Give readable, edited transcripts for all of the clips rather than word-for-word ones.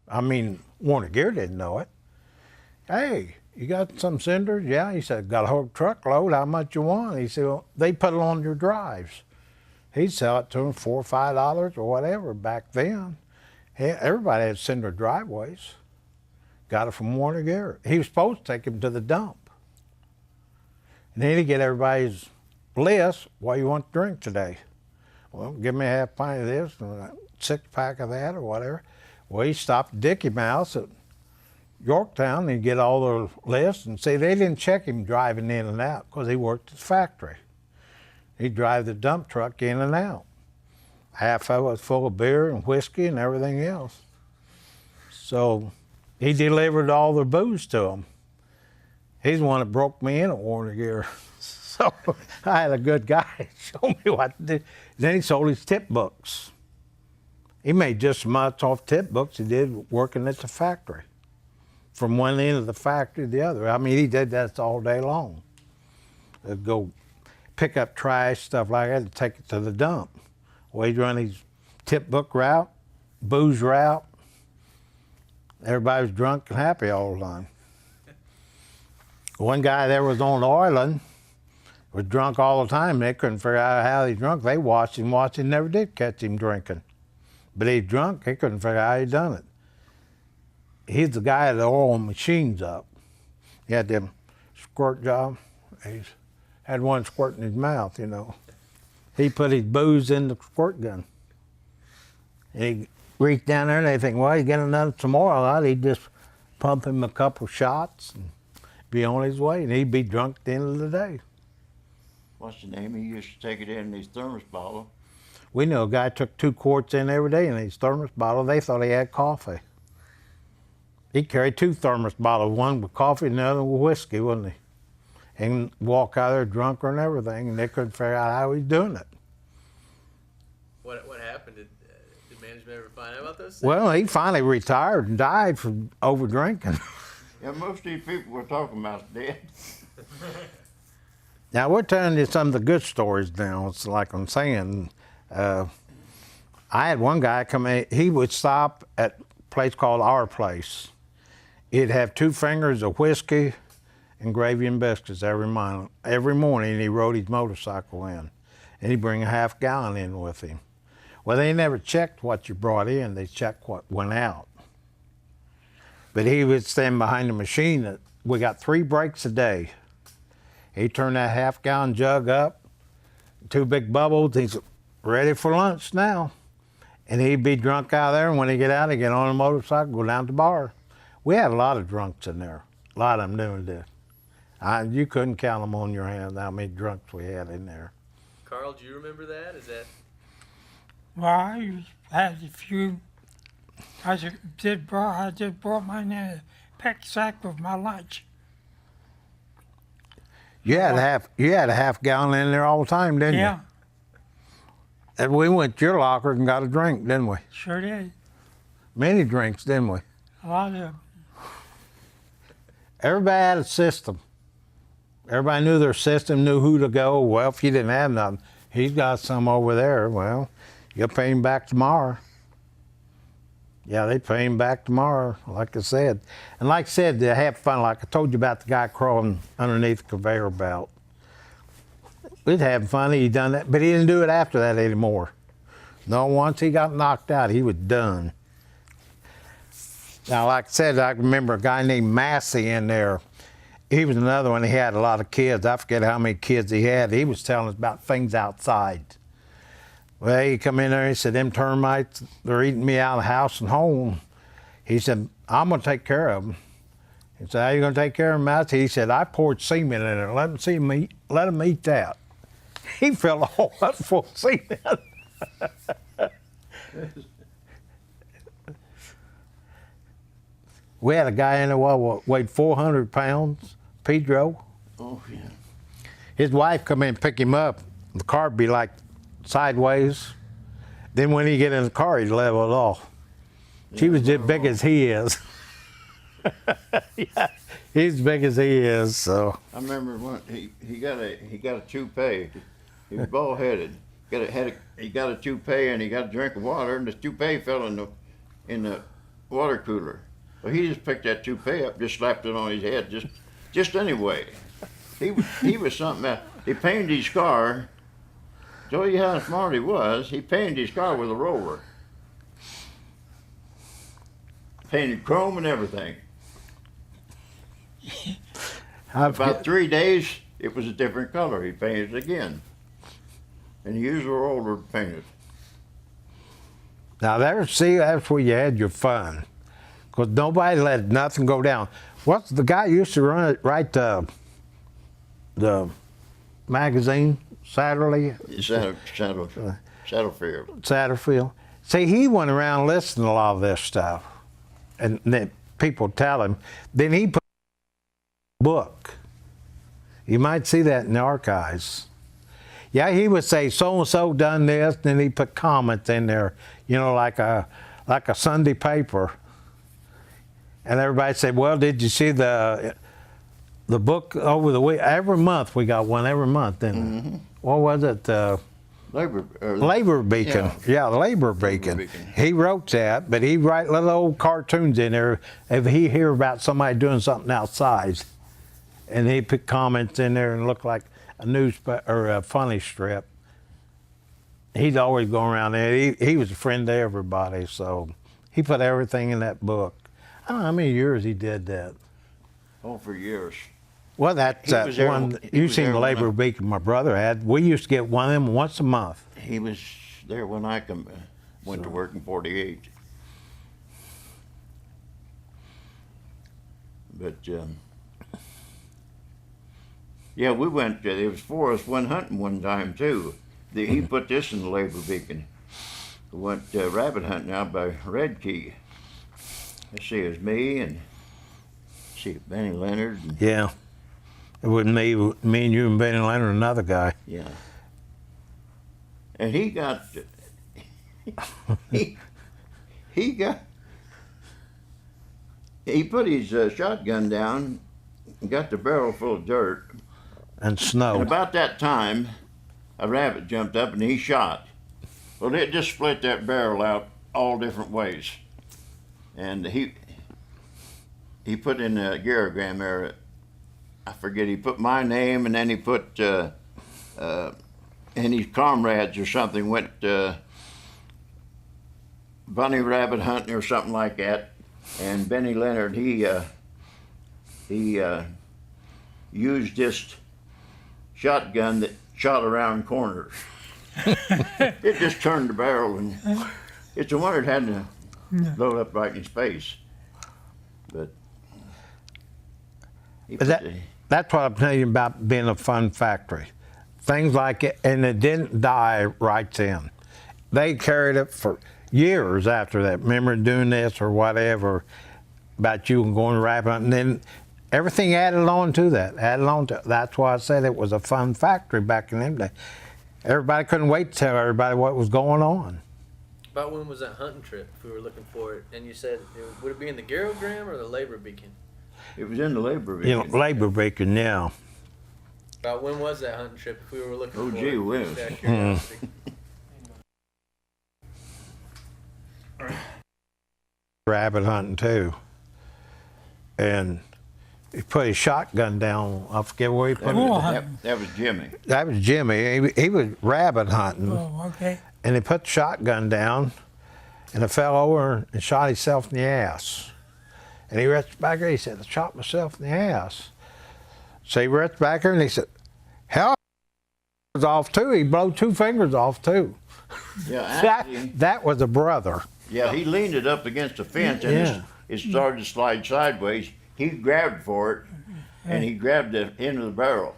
I mean, Warner Gear didn't know it. Hey, you got some cinders? Yeah. He said, got a whole truckload. How much you want? He said, well, they put it on your drives. He'd sell it to them $4 or $5 or whatever back then. Everybody had cinder driveways. Got it from Warner Gear. He was supposed to take him to the dump. And then he'd get everybody's list, what you want to drink today. Well, give me a half pint of this and a 6-pack of that or whatever. Well, he stopped at Dickie Mouse at Yorktown and he'd get all the lists and see, they didn't check him driving in and out because he worked at the factory. He'd drive the dump truck in and out. Half of it was full of beer and whiskey and everything else. So he delivered all the booze to them. He's the one that broke me in at Warner Gear. So I had a good guy show me what to do. Then he sold his tip books. He made just as much off tip books he did working at the factory. From one end of the factory to the other. I mean, he did that all day long. They'd go pick up trash, stuff like that, and take it to the dump. Well, he'd run his tip book route, booze route. Everybody was drunk and happy all the time. One guy there was on Oiland, was drunk all the time. They couldn't figure out how he drunk. They watched him, never did catch him drinking. But he's drunk, they couldn't figure out how he done it. He's the guy that oiled machines up. He had them squirt job. He had one squirt in his mouth, you know. He put his booze in the squirt gun. And he reached down there and they think, well, he's getting some more out. He'd just pump him a couple shots and be on his way, and he'd be drunk at the end of the day. What's the name? He used to take it in his thermos bottle. We knew a guy took 2 quarts in every day in his thermos bottle. They thought he had coffee. He carried 2 thermos bottles, one with coffee and the other with whiskey, wouldn't he? And walk out there drunk and everything, and they couldn't figure out how he was doing it. What happened? Did management ever find out about those things? Well, he finally retired and died from over drinking. Yeah, most of these people we're talking about is dead. Now, we're telling you some of the good stories now. It's like I'm saying. I had one guy come in, he would stop at a place called Our Place. He'd have 2 fingers of whiskey and gravy and biscuits every morning. He rode his motorcycle in. And he'd bring a half gallon in with him. Well, they never checked what you brought in, they checked what went out. But he would stand behind the machine. We got 3 breaks a day. He'd turn that half gallon jug up, 2 big bubbles. He's ready for lunch now. And he'd be drunk out there, and when he get out, he'd get on a motorcycle, go down to the bar. We had a lot of drunks in there, a lot of them doing this. You couldn't count them on your hand how many drunks we had in there. Carl, do you remember that? Is that? Well, I had a few. I just brought my pack sack with my lunch. You had a half gallon in there all the time, didn't Yeah, you? And we went to your locker and got a drink, didn't we? sure did. Many drinks, didn't we? A lot of them. Everybody had a system. Everybody knew their system, knew who to go. Well, if you didn't have nothing, he's got some over there. Well, you'll pay him back tomorrow. Yeah, they pay him back tomorrow, like I said. And like I said, they have fun. Like I told you about the guy crawling underneath the conveyor belt. We'd have fun. He done that, but he didn't do it after that anymore. No, once he got knocked out, he was done. Now, like I said, I remember a guy named Massey in there. He was another one. He had a lot of kids. I forget how many kids he had. He was telling us about things outside. Well, he come in there, he said, them termites, they're eating me out of the house and home. He said, I'm going to take care of them. He said, how are you going to take care of them, Massey? He said, I poured semen in there. Let them eat that. He filled a whole lot full of semen. We had a guy in there weighed 400 pounds, Pedro. Oh, yeah. His wife come in and pick him up. The car would be like sideways. Then when he get in the car, he'd level it off. She was as big as he is. Yeah, he's as big as he is. So I remember when he got a toupee. He was bald headed. He got a toupee and he got a drink of water and the toupee fell in the water cooler. Well, he just picked that toupee up, just slapped it on his head, just anyway. He was something else. He painted his car. Tell you how smart he was. He painted his car with a roller. Painted chrome and everything. About 3 days, it was a different color. He painted it again. And he used a roller to paint it. Now that's where you had your fun, because nobody let nothing go down. What's the guy used to write the magazine Saturday? Satterfield. Satterfield. See, he went around listening to a lot of this stuff, and then people tell him. Then he put a book. You might see that in the archives. Yeah, he would say so and so done this, and then he put comments in there, you know, like a Sunday paper. And everybody said, "Well, did you see the book over the week?" Every month we got one every month. Then what was it? Labor Beacon. Yeah, Labor Beacon. He wrote that, but he'd write little old cartoons in there if he hear about somebody doing something outside, and he put comments in there and looked like a newspaper or a funny strip. He'd always go around there. He was a friend to everybody, so he put everything in that book. I don't know how many years he did that. Oh, for years. Well, that's He was there- one. he You was seen there the when Labor Beacon my brother had. We used to get one of them once a month. He was there when I went to work in 48. But, yeah, we went, there was 4 of us went hunting one time, too. He put this in the Labor Beacon. We went rabbit hunting out by Red Key. Let's see, it was me and, Benny Leonard. And, Yeah, it was me and you and Benny Leonard, another guy. yeah. And he got, he put his shotgun down and got the barrel full of dirt. And snow. And about that time, a rabbit jumped up and he shot. Well, it just split that barrel out all different ways. And he put in a garrogram there, I forget, he put my name and then he put, and his comrades or something went bunny rabbit hunting or something like that. And Benny Leonard, he used this shotgun that shot around corners. It just turned the barrel, and it's a wonder it hadn't blown up right in his face. But that's what I'm telling you about being a fun factory. Things like it, and it didn't die right then. They carried it for years after that. Remember doing this or whatever about you and going rabbit hunting, and then everything added on to that. That's why I said it was a fun factory back in them days. Everybody couldn't wait to tell everybody what was going on. About when was that hunting trip if we were looking for it? And you said, would it be in the Garrogram or the Labor Beacon? it was in the Labor Beacon. You know, Labor Beacon, yeah. About when was that hunting trip if we were looking Oh, for gee it? whiz. Just out of curiosity. Rabbit hunting too. And he put his shotgun down. I forget where he put it. That was Jimmy. That was Jimmy. He was rabbit hunting. Oh, okay. And he put the shotgun down and it fell over and shot himself in the ass. And he reached back there, he said, I shot myself in the ass. So he reached back there and he said, hell, was off too. He blew 2 fingers off too. Yeah, actually, That was a brother. yeah, he leaned it up against the fence and Yeah. it started to slide sideways. He grabbed for it and he grabbed the end of the barrel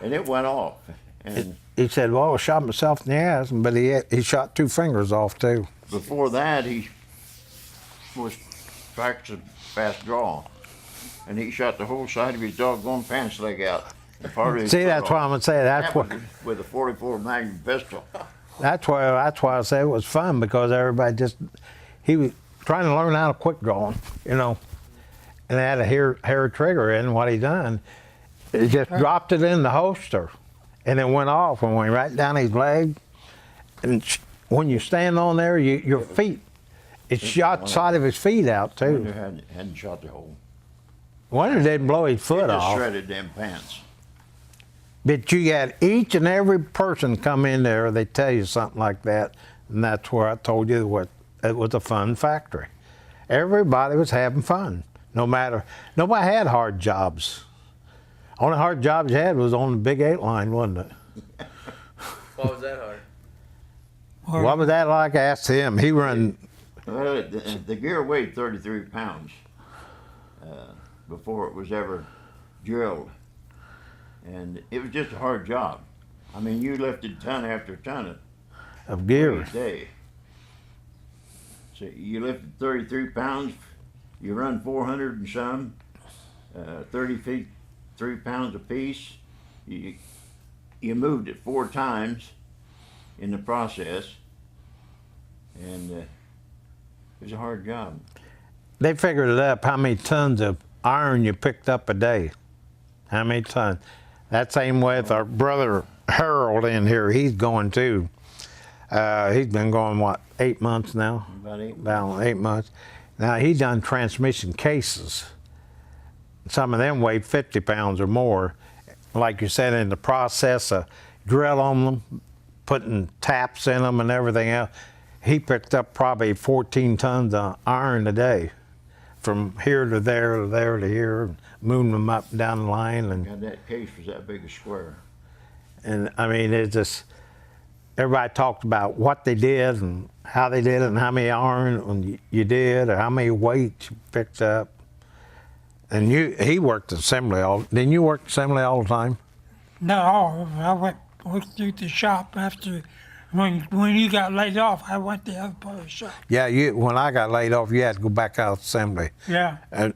and it went off. And He said, well, I shot myself in the ass, but he shot 2 fingers off too. before that, he was practicing fast draw. And he shot the whole side of his doggone pants leg out. And part of his See, foot that's off. what I'm gonna say. That was with a 44 Magnum pistol. That's why I say it was fun, because everybody he was trying to learn how to quick drawing, you know, and they had a hair trigger in. What he done, he just dropped it in the holster, and it went off and went right down his leg. And when you stand on there, your feet, It shot the side of his feet out Wonder too. hadn't shot the hole. Wonder it didn't blow his foot Just off. shredded them pants. But you got each and every person come in there, they tell you something like that, and that's where I told you what it was a fun factory. Everybody was having fun. Nobody had hard jobs. Only hard jobs you had was on the Big 8 line, wasn't it? Why was that hard? What was that like? I asked him. He run. Well, the gear weighed 33 pounds before it was ever drilled. And it was just a hard job. I mean, you lifted ton after ton Of gear. each day. So you lifted 33 pounds, you run 400 and some, 30 feet, 3 pounds apiece. You moved it 4 times in the process, and it was a hard job. They figured it up how many tons of iron you picked up a day. How many tons? That same with our brother Harold in here. He's going too. He's been going, what, 8 months now? About 8 About 8 months. Now, he's done transmission cases. Some of them weighed 50 pounds or more. Like you said, in the process of drilling them, putting taps in them and everything else, he picked up probably 14 tons of iron a day. From here to there to there to here, moving them up and down the line. God, that case was that big a square. And I mean, it's just, everybody talked about what they did and how they did it and how many iron you did or how many weights you picked up. And he worked assembly didn't you work assembly all the time? No, I went through the shop after, when you got laid off, I went to the other part of the shop. Yeah, when I got laid off, you had to go back out to assembly. Yeah. And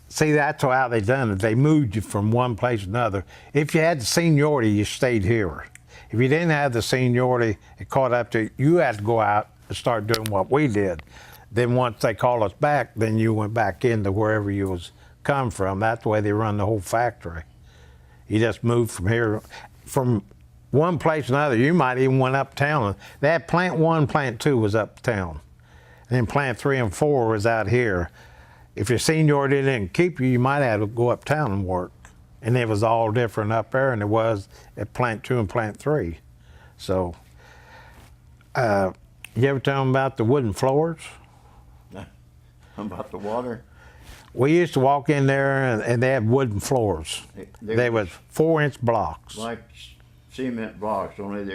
see, that's how they done it. They moved you from one place to another. If you had the seniority, you stayed here. If you didn't have the seniority, it caught up to you had to go out and start doing what we did. Then once they called us back, then you went back into wherever you was come from. That's the way they run the whole factory. You just moved from here, from one place to another. You might even went uptown. They had plant 1, plant 2 was uptown. And then plant 3 and 4 was out here. If your seniority didn't keep you, you might have to go uptown and work. And it was all different up there than it was at plant 2 and plant 3. So, you ever tell them about the wooden floors? About the water? We used to walk in there and they had wooden floors. They was 4-inch blocks. Like cement blocks, only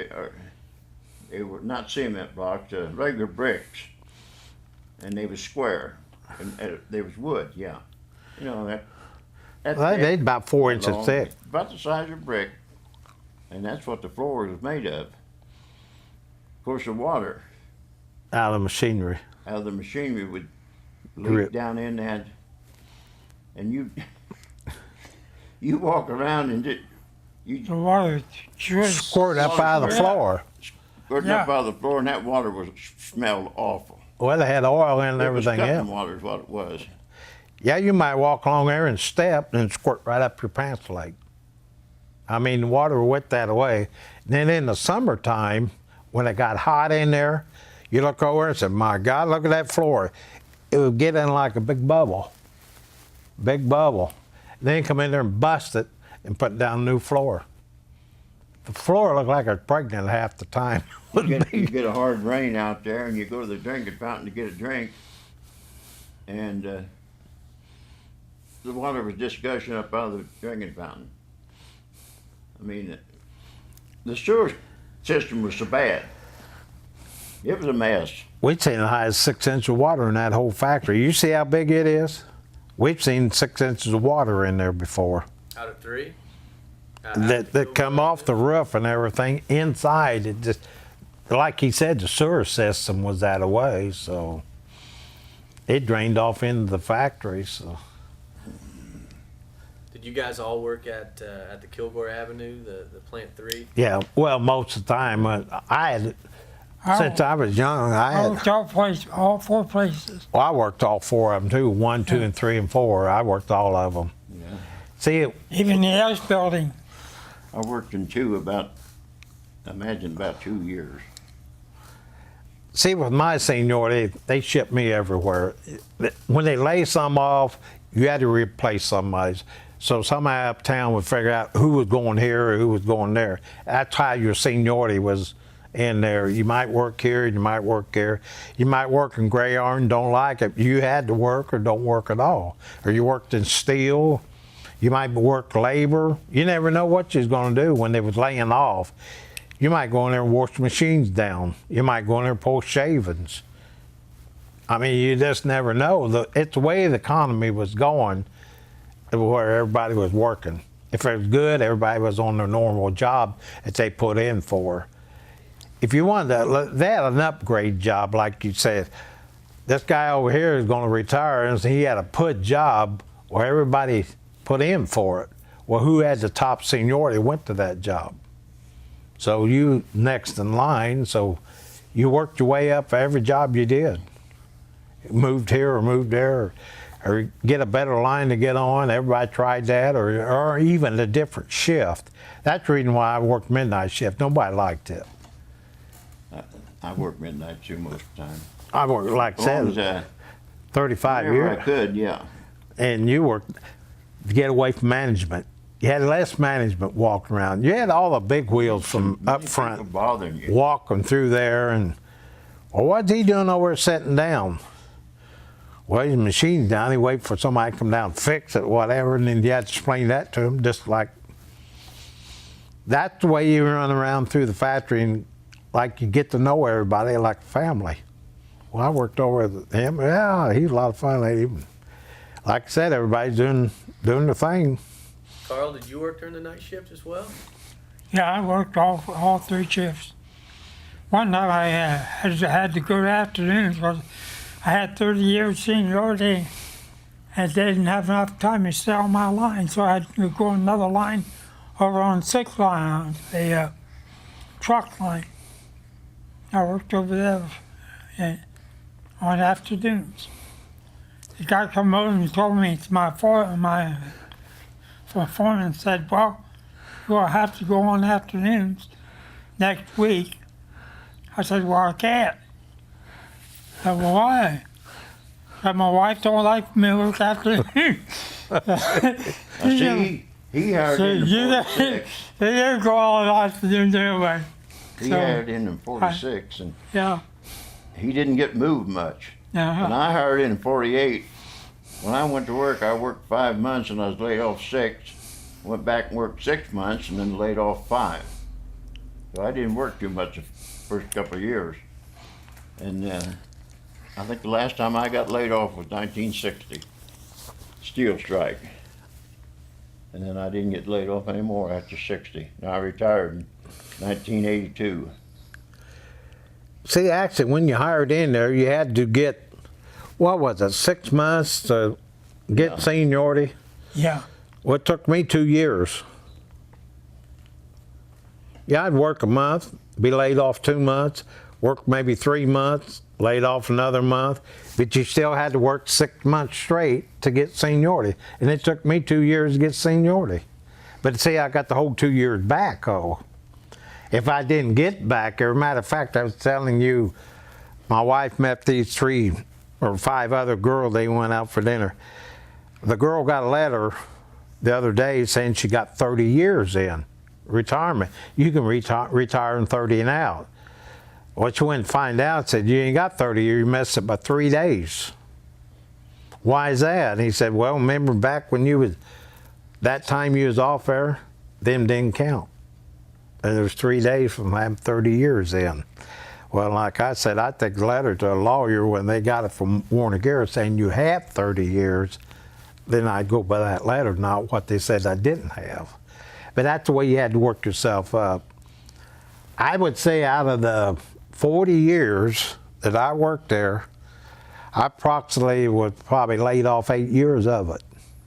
they were not cement blocks, regular bricks. And they was square. And they was wood, yeah. You know, that's They're about 4 inches long, thick. about the size of a brick. And that's what the floor was made of. Of course, the water Out of machinery. out of the machinery would leak Drip. down in that. And you walk around and The water just Squirt up out of the Yeah. floor. squirting up out of the floor, and that water smelled awful. Well, they had oil in and It was everything cutting else. water is what it was. Yeah, you might walk along there and step and squirt right up your pants leg. I mean, the water wet that away. And then in the summertime, when it got hot in there, you look over and say, my God, look at that floor. It would get in like a big bubble. Big bubble. Then come in there and bust it and put down a new floor. The floor looked like it was pregnant half the time. You get a hard rain out there, and you go to the drinking fountain to get a drink, and the water was just gushing up out of the drinking fountain. I mean, the sewer system was so bad. It was a mess. We'd seen the highest 6 inches of water in that whole factory. You see how big it is? We've seen 6 inches of water in there before. Out of 3? That come off the roof and everything. Inside, it just, like he said, the sewer system was that away, so it drained off into the factory. So Did you guys all work at the Kilgore Avenue, the plant 3? yeah, well, most of the time I had, since I was young, I worked had. all 4 places. Well, I worked all 4 of them too. 1, 2, and 3, and 4. I worked all of them. Yeah. See, Even the house building. I worked in about 2 years. See, with my seniority, they shipped me everywhere. When they lay some off, you had to replace somebody's. So somebody uptown would figure out who was going here or who was going there. That's how your seniority was in there. You might work here, you might work there. You might work in gray iron, don't like it. You had to work or don't work at all. Or you worked in steel. You might work labor. You never know what you was going to do when they was laying off. You might go in there and wash machines down. You might go in there and pull shavings. I mean, you just never know. It's the way the economy was going where everybody was working. If it was good, everybody was on their normal job that they put in for. If you wanted to, they had an upgrade job, like you said. This guy over here is going to retire, and he had a put job where everybody put in for it. Well, who had the top seniority went to that job. So you next in line, so you worked your way up for every job you did. Moved here or moved there, or get a better line to get on. Everybody tried that, or even a different shift. That's the reason why I worked midnight shift. Nobody liked it. I worked midnight too most of the time. I worked, like I said, 35 Whenever years. I could, yeah. And you worked to get away from management. You had less management walking around. You had all the big wheels from up Many front people bothering you. walking through there, and well, what's he doing over there sitting down? Well, his machine's down. He wait for somebody to come down and fix it, whatever, and then you had to explain that to him. Just like that's the way you run around through the factory, and like you get to know everybody like family. Well, I worked over with him. Yeah, he's a lot of fun. Like I said, everybody's doing the thing. Carl, did you work during the night shift as well? Yeah, I worked all 3 shifts. One night I had to go to afternoons because I had 30 years seniority and they didn't have enough time to stay on my line, so I had to go another line over on 6th line, the truck line. I worked over there on afternoons. The guy come over and told me, it's my foreman said, well, you'll have to go on afternoons next week. I said, well, I can't. I said, well, why? But my wife don't like me to work afternoons. See, he hired So in you in 46. they didn't go all afternoons anyway. He So, hired in 46, and Yeah. he didn't get moved much. And I hired in 48. When I went to work, I worked 5 months and I was laid off 6. Went back and worked 6 months and then laid off 5. So I didn't work too much the first couple of years. And I think the last time I got laid off was 1960, steel strike. And then I didn't get laid off anymore after 60. Now I retired in 1982. See, actually, when you hired in there, you had to get, what was it, 6 months to get Yeah. seniority? Yeah. Well, it took me 2 years. Yeah, I'd work a month, be laid off 2 months, work maybe 3 months, laid off another month, but you still had to work 6 months straight to get seniority. And it took me 2 years to get seniority. But see, I got the whole 2 years back, oh. If I didn't get back, as a matter of fact, I was telling you, my wife met these 3 or 5 other girls, they went out for dinner. The girl got a letter the other day saying she got 30 years in retirement. You can retire in 30 and out. What you went and find out said, you ain't got 30 years, you messed up by 3 days. Why is that? And he said, well, remember back when you was, that time you was off there, them didn't count. And there was 3 days from having 30 years in. Well, like I said, I took a letter to a lawyer when they got it from Warner Garrett saying you have 30 years. Then I'd go by that letter, not what they said I didn't have. But that's the way you had to work yourself up. I would say out of the 40 years that I worked there, I approximately was probably laid off 8 years of it,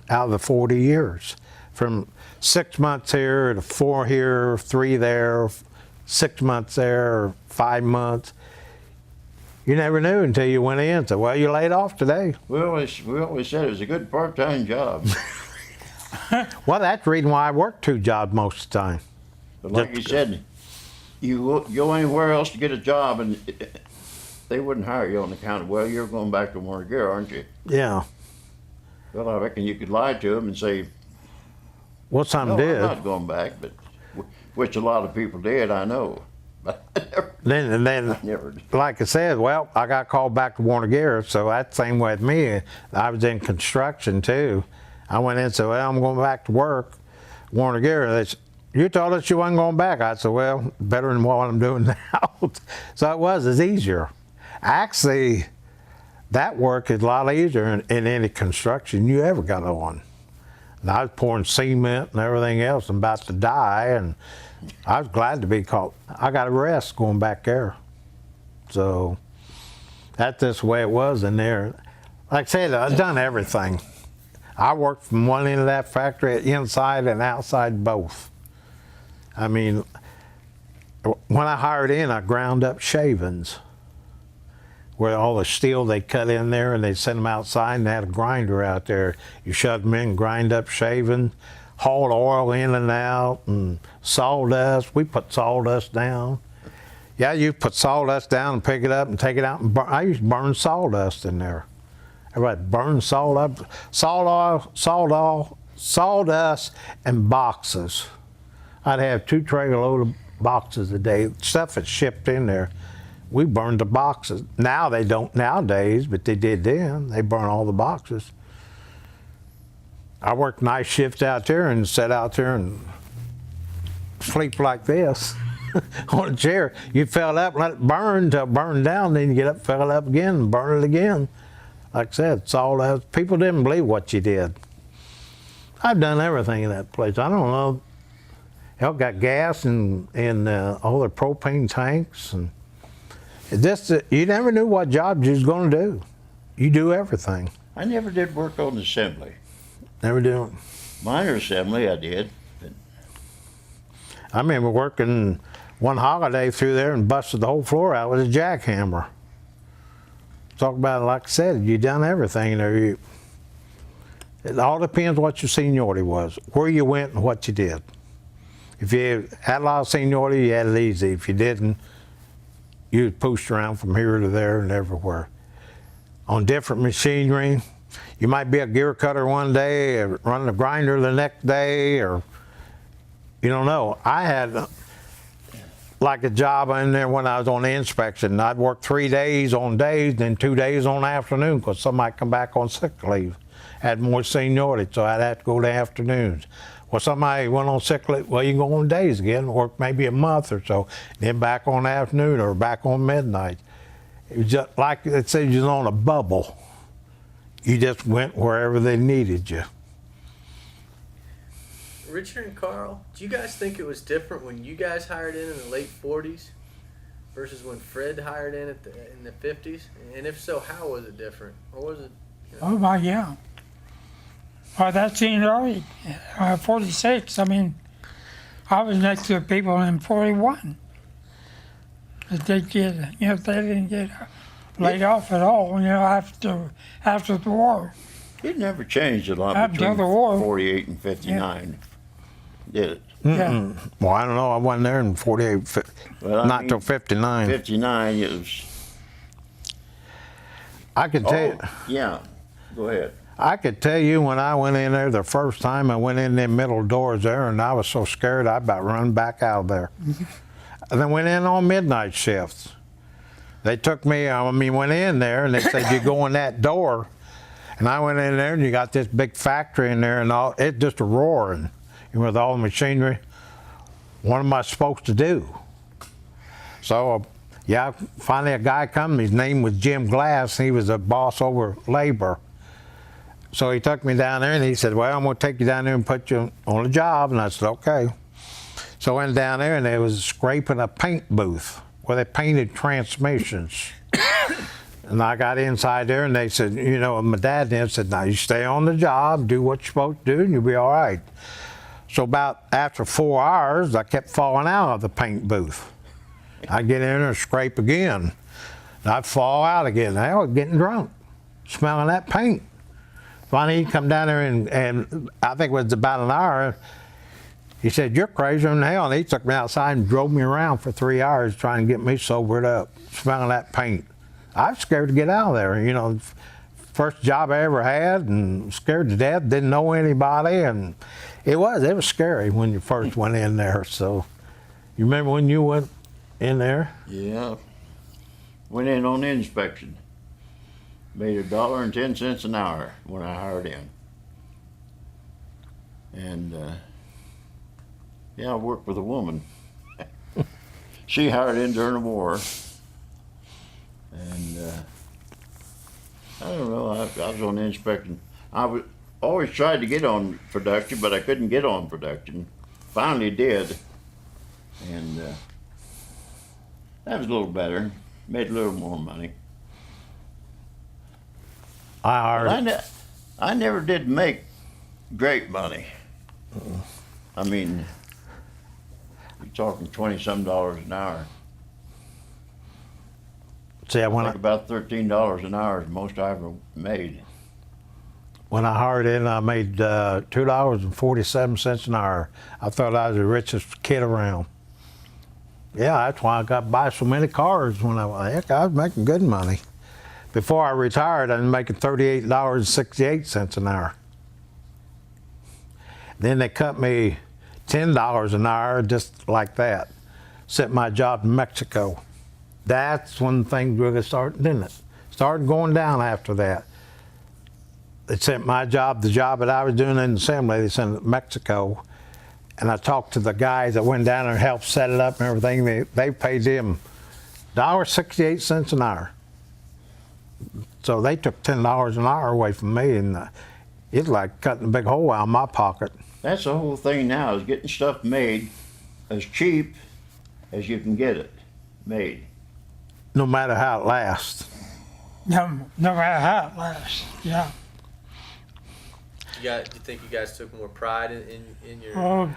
out of the 40 years. From 6 months here to 4 here, 3 there, 6 months there, 5 months. You never knew until you went in and said, well, you're laid off today. We always said it was a good part-time job. Well, that's the reason why I worked 2 jobs most of the time. But like you said, you go anywhere else to get a job, and they wouldn't hire you on account of, well, you're going back to Warner Gear, aren't you? Yeah. Well, I reckon you could lie to them and say, Well, some no, did. I'm not going back, but which a lot of people did, I know. But Then never. like I said, well, I got called back to Warner Gear, so that's the same with me. I was in construction too. I went in and said, well, I'm going back to work, Warner Gear. They said, you told us you wasn't going back. I said, well, better than what I'm doing now. So it's easier. Actually, that work is a lot easier in any construction you ever got on. And I was pouring cement and everything else and about to die, and I was glad to be called. I got a rest going back there. So that's just the way it was in there. Like I said, I've done everything. I worked from one end of that factory, inside and outside both. I mean, when I hired in, I ground up shavings, where all the steel they cut in there and they sent them outside and they had a grinder out there. You shut them in, grind up shaving, hauled oil in and out, and sawdust. We put sawdust down. Yeah, you put sawdust down and pick it up and take it out and burn. I used to burn sawdust in there. Everybody burn sawdust, sawdust, and boxes. I'd have 2 trailer load of boxes a day. Stuff that's shipped in there. We burned the boxes. Now they don't nowadays, but they did then. They burn all the boxes. I worked night shifts out there and sat out there and sleep like this on a chair. You fill it up, let it burn until it burned down, then you get up, fill it up again, and burn it again. Like I said, it's all that. People didn't believe what you did. I've done everything in that place. I don't know. Hell, got gas and all the propane tanks, and just you never knew what jobs you was going to do. You do everything. I never did work on assembly. Never do it. Minor assembly I did. But I remember working one holiday through there and busted the whole floor out with a jackhammer. Talk about it, like I said, you done everything there. It all depends what your seniority was, where you went and what you did. If you had a lot of seniority, you had it easy. If you didn't, you was pushed around from here to there and everywhere. On different machinery, you might be a gear cutter one day, or running a grinder the next day, or you don't know. I had like a job in there when I was on the inspection. I'd work 3 days on days, then 2 days on afternoon, because somebody come back on sick leave. Had more seniority, so I'd have to go to afternoons. Well, somebody went on sick leave, well, you can go on days again, work maybe a month or so, then back on afternoon or back on midnight. It was just like it said, you was on a bubble. You just went wherever they needed you. Richard and Carl, do you guys think it was different when you guys hired in the late 40s versus when Fred hired in in the 50s? And if so, how was it different? Or was it? Oh my, yeah. Well, that seemed early. 46. I mean, I was next to people in 41. That they get, they didn't get laid off at all. After the war. it never changed a lot After between the war. 48 and 59, did it? Yeah. Well, I don't know. I wasn't there in 48, Well, I not mean, till 59. 59, it was. I could tell you. Yeah, go ahead. I could tell you when I went in there the first time, I went in them middle doors there, and I was so scared I about run back out of there. And then went in on midnight shifts. They took me, went in there, and they said, you go in that door. And I went in there, and you got this big factory in there, and all it just a roaring with all the machinery. What am I supposed to do? So, yeah, finally a guy come, his name was Jim Glass, he was a boss over labor. So he took me down there and he said, well, I'm gonna take you down there and put you on a job. And I said, okay. So I went down there and they was scraping a paint booth where they painted transmissions. And I got inside there and they said, my dad then said, now you stay on the job, do what you're supposed to do and you'll be all right. So about after 4 hours, I kept falling out of the paint booth. I'd get in there and scrape again. And I'd fall out again. I was getting drunk, smelling that paint. Finally, he come down there and I think it was about an hour. He said, you're crazier than hell. And he took me outside and drove me around for 3 hours trying to get me sobered up, smelling that paint. I was scared to get out of there. You know, first job I ever had, and scared to death. Didn't know anybody, and it was scary when you first went in there. So, you remember when you went in there? Yeah. Went in on the inspection. Made $1.10 an hour when I hired in. And yeah, I worked with a woman. She hired in during the war. And I don't know, I was on the inspection. Always tried to get on production, but I couldn't get on production. Finally did. And that was a little better. Made a little more money. I never did make great money. I mean, you're talking $20-some an hour. See, I think about $13 an hour is the most I ever made. When I hired in, I made $2.47 an hour. I thought I was the richest kid around. Yeah, that's why I got to buy so many cars. When I was making good money. Before I retired, I was making $38.68 an hour. Then they cut me $10 an hour just like that. Sent my job to Mexico. That's when things really started, didn't it? Started going down after that. They sent my job, the job that I was doing in assembly, they sent it to Mexico. And I talked to the guys that went down there and helped set it up and everything. They paid them $1.68 an hour. So they took $10 an hour away from me, and it's like cutting a big hole out of my pocket. That's the whole thing now, is getting stuff made as cheap as you can get it made. No matter how it lasts. No matter how it lasts, yeah. You think you guys took more pride in your? Oh,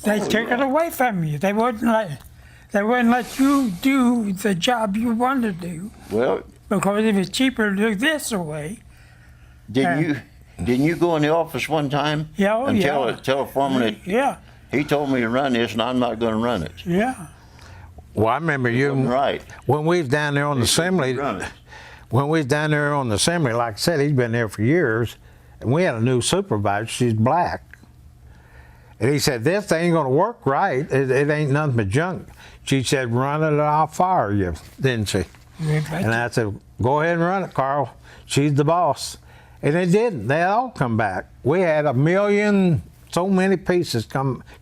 they took it away from you. They wouldn't let you do the job you wanted to do. Well, Because if it's cheaper to do this away. didn't you go in the office one time? Yeah, oh, and yeah. tell a foreman that Yeah, he told me to run this and I'm not going to run it. yeah. Well, I remember you, Right. when we was down there on the He said, assembly, "Run it." when we was down there on the assembly, like I said, he's been there for years, and we had a new supervisor, she's black. And he said, this ain't gonna work right, it ain't nothing but junk. She said, run it or I'll fire you, didn't she? And I said, go ahead and run it, Carl. She's the boss. And they didn't. They all come back. We had 1 million, so many pieces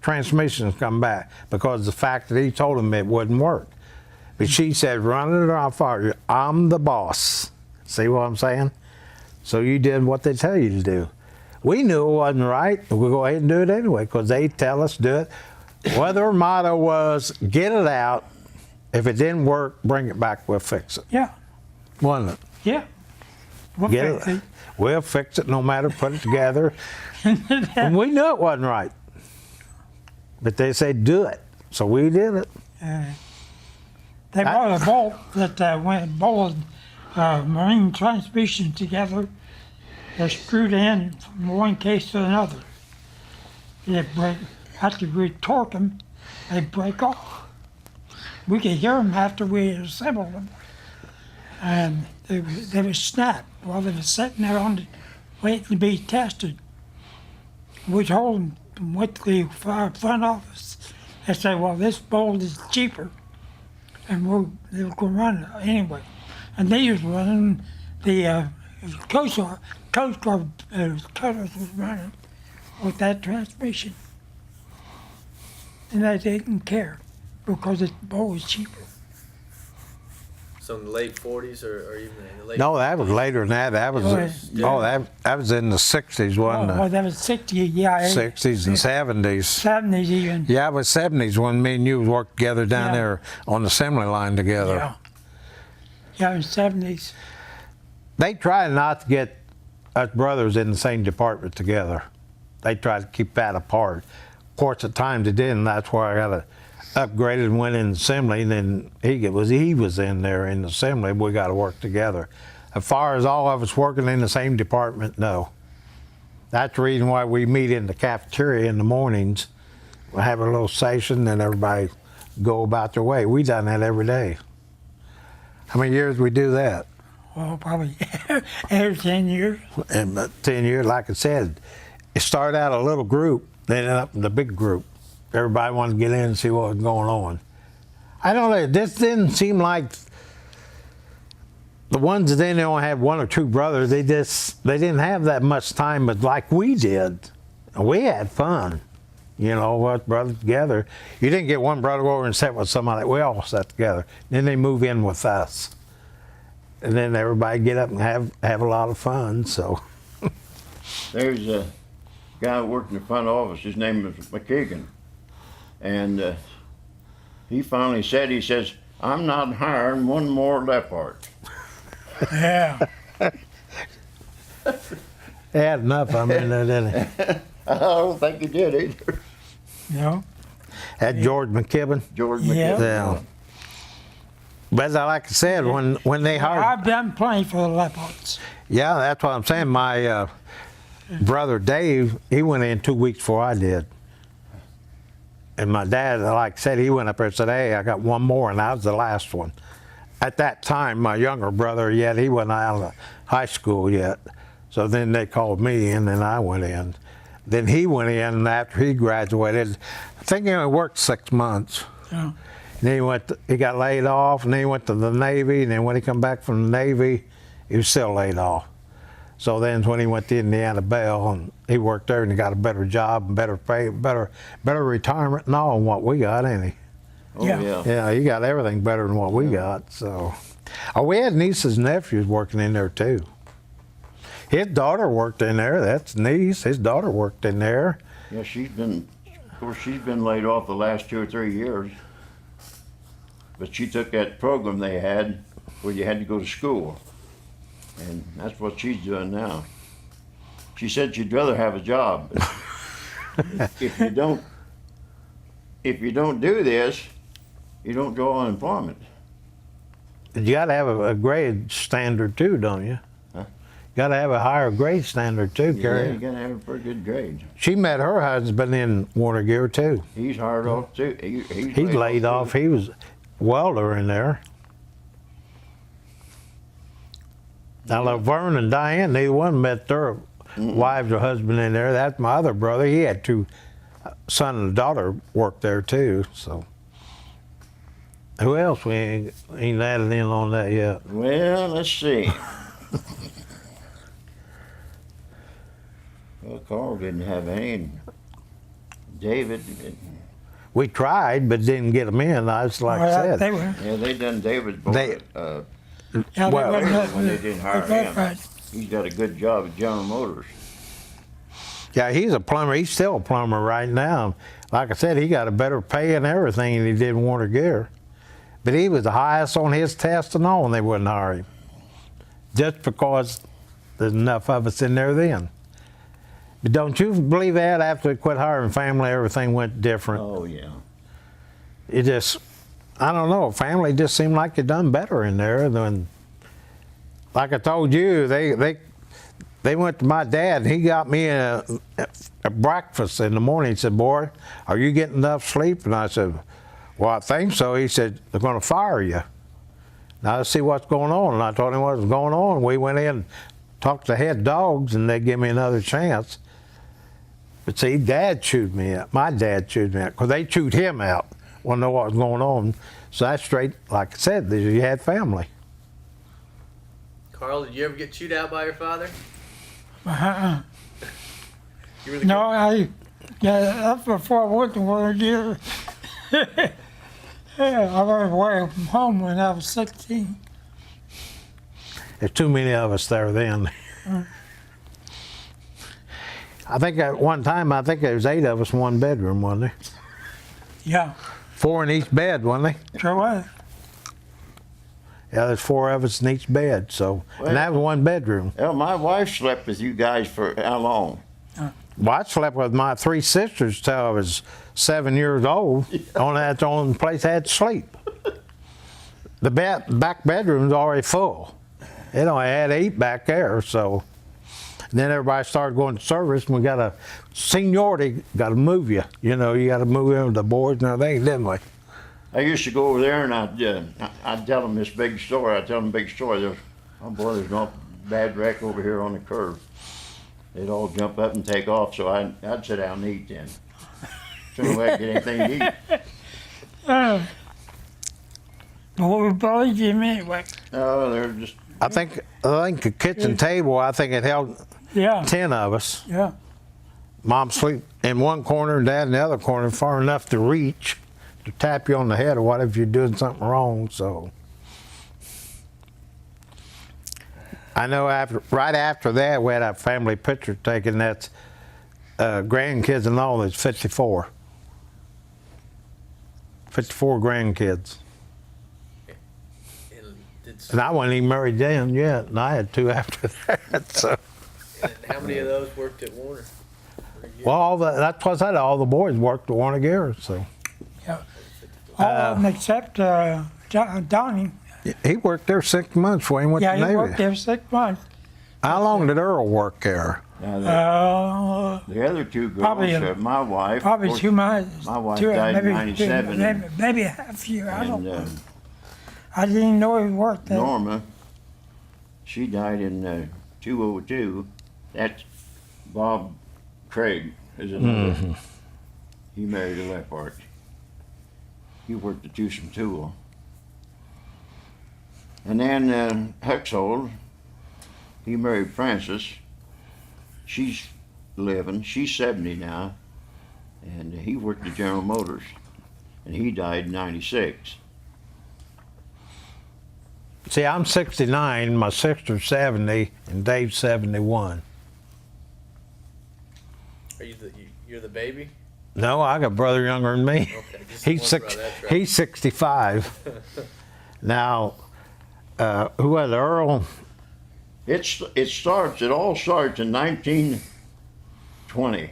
transmissions come back because of the fact that he told them it wouldn't work. But she said, run it or I'll fire you. I'm the boss. See what I'm saying? So you did what they tell you to do. We knew it wasn't right, but we'll go ahead and do it anyway because they tell us to do it. Well, their motto was, get it out. If it didn't work, bring it back, we'll fix it. Yeah, Wasn't it? yeah. We'll Get fix it. it. We'll fix it no matter, put it together. And we knew it wasn't right. But they said, do it. So we did it. They bought a bolt that went bolted marine transmission together. They're screwed in from one case to another. They break. After we torque them, they break off. We could hear them after we assembled them. And they would snap while they were sitting there waiting to be tested. We told them, went to the front office and said, well, this bolt is cheaper. And they were going to run it anyway. And they was running the Coast Guard cutters was running with that transmission. And they didn't care because the bolt was cheaper. So in the late 40s or even in the late. No, that was later than that. That was that was in the 60s, wasn't Oh, it? that was 60, yeah. 60s and 70s. 70s even. Yeah, it was 70s when me and you worked together down Yeah. there on the assembly line together. Yeah. Yeah, in 70s. They tried not to get us brothers in the same department together. They tried to keep that apart. Of course, at times they didn't. That's why I got upgraded and went in assembly. And then he was in there in assembly. We got to work together. As far as all of us working in the same department, no. That's the reason why we meet in the cafeteria in the mornings. We have a little session and everybody go about their way. We done that every day. How many years we do that? Well, probably every 10 years. In about 10 years, like I said, it started out a little group, then ended up in the big group. Everybody wanted to get in and see what was going on. I don't know, this didn't seem like the ones that they only have one or two brothers, they didn't have that much time, but like we did. We had fun. You know, us brothers together. You didn't get one brother over and sit with somebody. We all sat together. Then they move in with us. And then everybody get up and have a lot of fun, so. There's a guy who worked in the front office. His name is McKeegan. And he finally said, he says, I'm not hiring one more Lephard. Yeah. They had enough of them in there, didn't they? I don't think he did either. No. Had George McKibben. George Yeah. McKeegan. Yeah. But like I said, when they hired, I've been playing for the Leopards. yeah, that's what I'm saying. My brother Dave, he went in 2 weeks before I did. And my dad, like I said, he went up there and said, hey, I got one more, and that was the last one. At that time, my younger brother, he wasn't out of high school yet. So then they called me in, and I went in. Then he went in after he graduated. I think he only worked 6 months. Yeah. And then he got laid off, and then he went to the Navy, and then when he come back from the Navy, he was still laid off. So then when he went to Indiana Bell, and he worked there, and he got a better job, and better pay, better retirement and all than what we got, ain't he? Oh, Yeah. yeah. Yeah, he got everything better than what we got, so. Oh, we had nieces and nephews working in there, too. His daughter worked in there, that's niece, his daughter worked in there. Yeah, of course, she's been laid off the last 2 or 3 years. But she took that program they had where you had to go to school. And that's what she's doing now. She said she'd rather have a job. But if you don't do this, you don't go on unemployment. But you gotta have a grade standard too, don't you? Huh? Gotta have a higher grade standard too, Yeah, Carrie. you gotta have a pretty good grade. She met her husband in Warner Gear too. He's hard off too. He's He's laid off. too. He was welder in there. Now Laverne and Diane, neither one met their wives or husband in there. That's my other brother. He had two son and a daughter worked there too. So who else we ain't added in on that yet? Well, let's see. Well, Carl didn't have any. David, We tried, but didn't get them in. I was like I Well, said. they were. yeah, they done David's boy. They- Yeah, Well, they wasn't when they didn't hire him. Right. He's got a good job at General Motors. Yeah, he's a plumber. He's still a plumber right now. Like I said, he got a better pay and everything than he did in Warner Gear. But he was the highest on his test and all, and they wouldn't hire him. Just because there's enough of us in there then. But don't you believe that after they quit hiring family, everything went different? Oh, yeah. It just, I don't know, family just seemed like it done better in there than, like I told you, they went to my dad, and he got me a breakfast in the morning. He said, boy, are you getting enough sleep? And I said, well, I think so. He said, they're going to fire you. Now, let's see what's going on. And I told him what was going on. We went in, talked to the head dogs, and they gave me another chance. But see, Dad chewed me out. My dad chewed me out, because they chewed him out. Want to know what was going on. So that's straight, like I said, you had family. Carl, did you ever get chewed out by your father? Uh-uh. You were the No, that's before I went to Warner Gear. Yeah, I went away from home when I was 16. There's too many of us there then. I think at one time, there was 8 of us in one bedroom, wasn't there? Yeah, 4 in each bed, wasn't they? sure was. Yeah, there's 4 of us in each bed, so, and that was one bedroom. Well, my wife slept with you guys for how long? Well, I slept with my 3 sisters till I was 7 years old. That's the only place I had to sleep. The back bedroom's already full. It only had 8 back there, so. And then everybody started going to service, and we got a seniority, got to move you. You know, you got to move in with the boards and everything, didn't we? I used to go over there and I'd tell them this big story. I'd tell them a big story. There's, oh boy, there's no bad wreck over here on the curve. They'd all jump up and take off, so I'd sit down and eat then. So I could get anything to eat. What we believe him anyway. Oh, they're just. I think the kitchen table, I think it held Yeah. 10 of us. Yeah. Mom sleep in one corner and Dad in the other corner, far enough to reach to tap you on the head or what if you're doing something wrong. So I know right after that we had a family picture taken. That's grandkids and all. That's 54. 54 grandkids. And I wasn't even married then yet, and I had 2 after that. So. And how many of those worked at Warner? Well, that's what I said. All the boys worked at Warner Gear, so. Yeah. All of them except Donnie. He worked there 6 months before he went Yeah, to he Navy. worked there 6 months. How long did Earl work there? Now the other 2 girls, probably my wife. Probably of course, 2 months. My wife two, died maybe, in '97. Maybe a half year. I don't know. And I didn't even know he worked there. Norma, she died in 2002. That's Bob Craig is another. He married a Lephard. He worked at Houston Tool. And then Huxold, he married Frances. She's living. She's 70 now. And he worked at General Motors. And he died in '96. See, I'm 69, my sister's 70, and Dave's 71. Are you're the baby? No, I got a brother younger than me. Okay, just He's one six. brother, that's right. He's 65. Now, who was Earl? It all starts in 1920.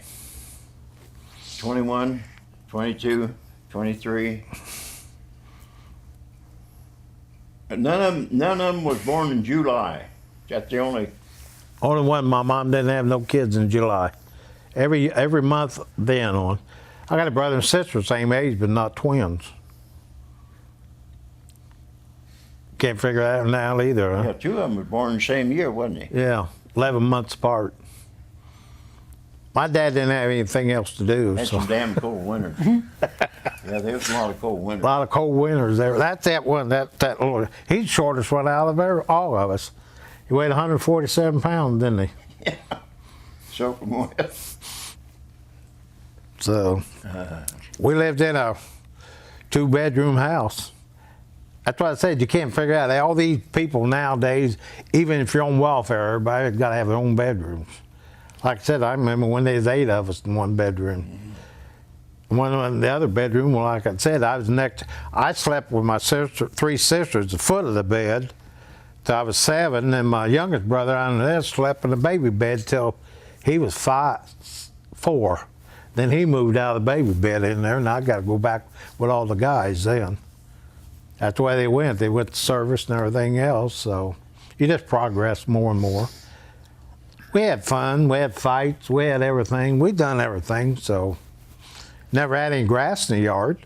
21, 22, 23. None of them was born in July. That's the only. Only one. My mom didn't have no kids in July. Every month then on. I got a brother and sister same age, but not twins. Can't figure that one out either. Huh? Yeah, 2 of them was born the same year, wasn't he? Yeah, 11 months apart. My dad didn't have anything else to do. Had So. some damn cold winters. Yeah, there was a lot of cold A winters. lot of cold winters there. That's that one. That little. He's the shortest one out of all of us. He weighed 147 pounds, didn't he? So from what? So we lived in a 2-bedroom house. That's what I said. You can't figure out. All these people nowadays, even if you're on welfare, everybody's got to have their own bedrooms. Like I said, I remember when there was 8 of us in one bedroom. One in the other bedroom, well, like I said, I slept with my 3 sisters at the foot of the bed till I was 7, and my youngest brother on there slept in the baby bed till he was 4. Then he moved out of the baby bed in there, and I got to go back with all the guys then. That's the way they went. They went to service and everything else, so you just progress more and more. We had fun, we had fights, we had everything. We done everything, so never had any grass in the yard.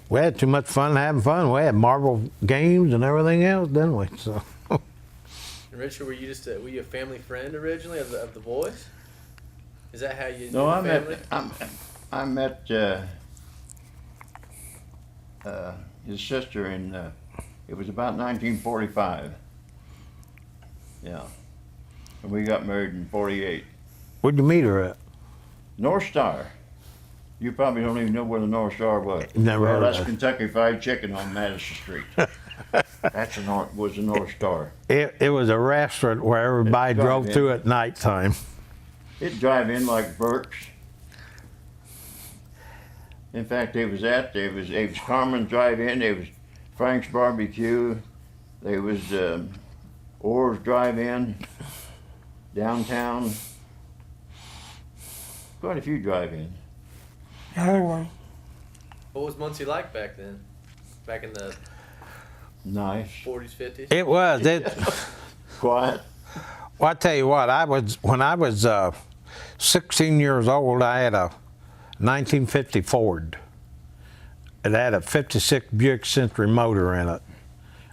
We had too much fun having fun. We had marble games and everything else, didn't we? So. And Richard, were you a family friend originally of the boys? Is that how you No, knew the family? I met his sister in. It was about 1945. Yeah, and we got married in '48. Where'd you meet her at? North Star. You probably don't even know where the North Star was. Never heard of That's it. Kentucky Fried Chicken on Madison Street. That's was the North Star. It was a restaurant where everybody It's drove drive-in. through at nighttime. It'd drive in like Burke's. In fact, there was Carmen's Drive-In, there was Frank's Barbecue, there was Orr's Drive-In, downtown. Quite a few drive-ins. Anyway, What was Muncie like back then? Back in the Nice. 40s, 50s? It was. Quiet. Well, I tell you what, when I was 16 years old, I had a 1950 Ford. It had a 56 Buick Century motor in it.